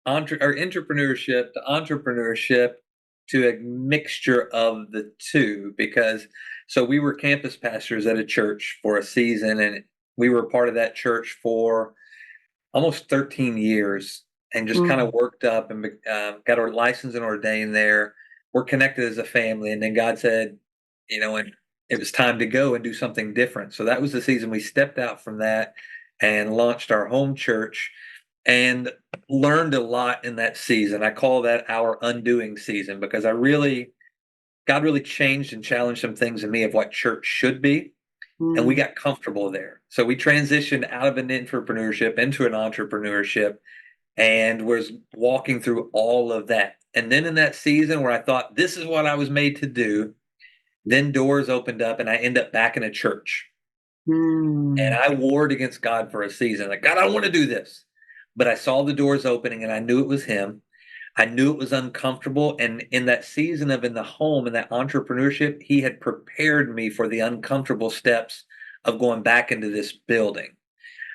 entrepreneurship to entrepreneurship to a mixture of the two because so we were campus pastors at a church for a season and we were part of that church for almost 13 years and just kind of Mm. worked up and got our license and ordained there. We're connected as a family. And then God said, and it was time to go and do something different. So that was the season we stepped out from that and launched our home church and learned a lot in that season. I call that our undoing season because God really changed and challenged some things in me of what church should be and we Mm. got comfortable there. So we transitioned out of an entrepreneurship into an entrepreneurship and was walking through all of that. And then in that season where I thought this is what I was made to do, then doors opened up and I end up back in a church. And Mm. I warred against God for a season. Like, God, I don't want to do this. But I saw the doors opening and I knew it was him. I knew it was uncomfortable. And in that season of in the home and that entrepreneurship, he had prepared me for the uncomfortable steps of going back into this building.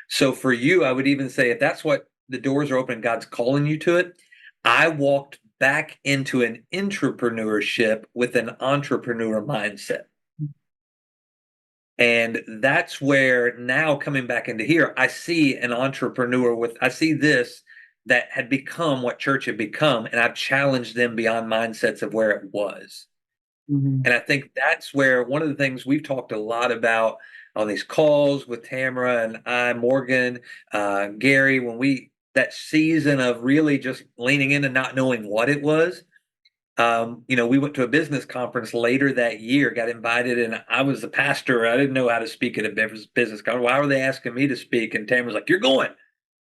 So for you, I would even say if that's what the doors are open, God's calling you to it. I walked back into an entrepreneurship with an entrepreneur mindset. And that's where now coming back into here, I see an entrepreneur I see this that had become what church had become, and I've challenged them beyond mindsets of where it was. Mhm. And I think that's where one of the things we've talked a lot about on these calls with Tamara and Morgan, Gary, that season of really just leaning in and not knowing what it was. We went to a business conference later that year, got invited, and I was the pastor. I didn't know how to speak at a business conference. Why were they asking me to speak? And Tamara was like, "You're going."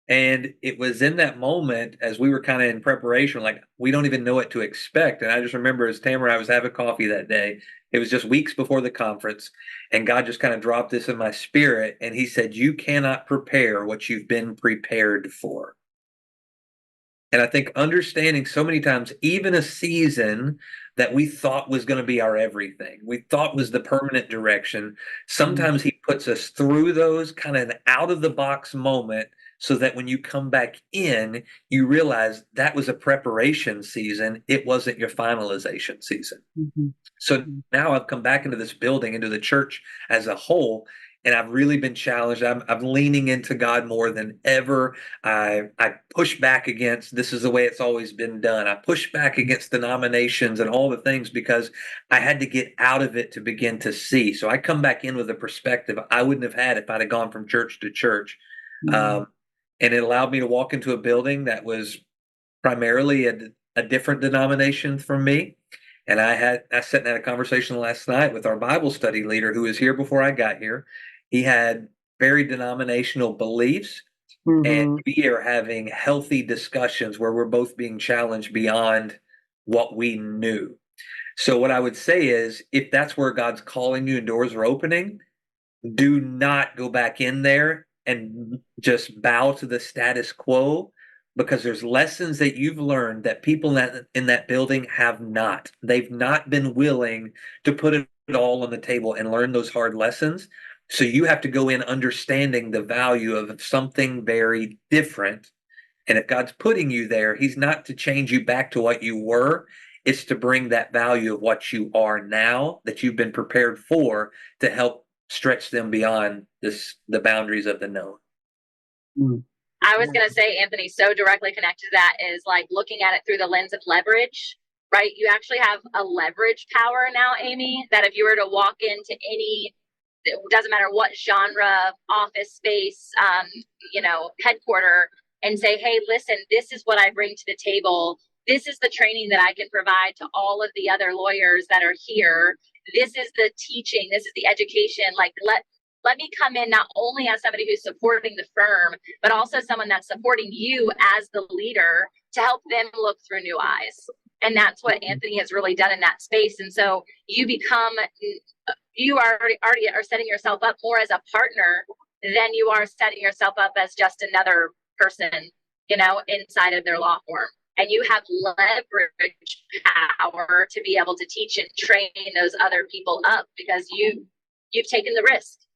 And it was in that moment as we were kind of in preparation, like we don't even know what to expect. And I just remember as Tamara and I was having coffee that day, it was just weeks before the conference, and God just kind of dropped this in my spirit. And he said, "You cannot prepare what you've been prepared for." And I think understanding so many times, even a season that we thought was going to be our everything, we thought was the permanent direction, Mm. sometimes he puts us through those kind of an out of the box moment so that when you come back in, you realize that was a preparation season. It wasn't your finalization season. Mhm. So Mhm. now I've come back into this building, into the church as a whole, and I've really been challenged. I'm leaning into God more than ever. I push back against this is the way it's always been done. I push back against denominations and all the things because I had to get out of it to begin to see. So I come back in with a perspective I wouldn't have had if I'd have gone from church to church. Mm. Um, and it allowed me to walk into a building that was primarily a different denomination from me. And I sat and had a conversation last night with our Bible study leader who was here before I got here. He had very denominational beliefs, and Mhm. we are having healthy discussions where we're both being challenged beyond what we knew. So what I would say is if that's where God's calling you and doors are opening, do not go back in there and just bow to the status quo because there's lessons that you've learned that people in that building have not. They've not been willing to put it all on the table and learn those hard lessons. So you have to go in understanding the value of something very different. And if God's putting you there, he's not to change you back to what you were. It's to bring that value of what you are now that you've been prepared for to help stretch them beyond the boundaries of the known. Mm. I was Yeah. going to say, Anthony, so directly connected to that is like looking at it through the lens of leverage, right? You actually have a leverage power now, Amy, that if you were to walk into any, it doesn't matter what genre, office space, headquarter, and say, hey, listen, this is what I bring to the table. This is the training that I can provide to all of the other lawyers that are here. This is the teaching. This is the education. Like, let me come in not only as somebody who's supporting the firm, but also someone that's supporting you as the leader to help them look through new eyes. And that's what Anthony has really done in that space. And so you already are setting yourself up more as a partner than you are setting yourself up as just another person, inside of their law firm. And you have leverage power to be able to teach and train those other people up because you've taken the risk.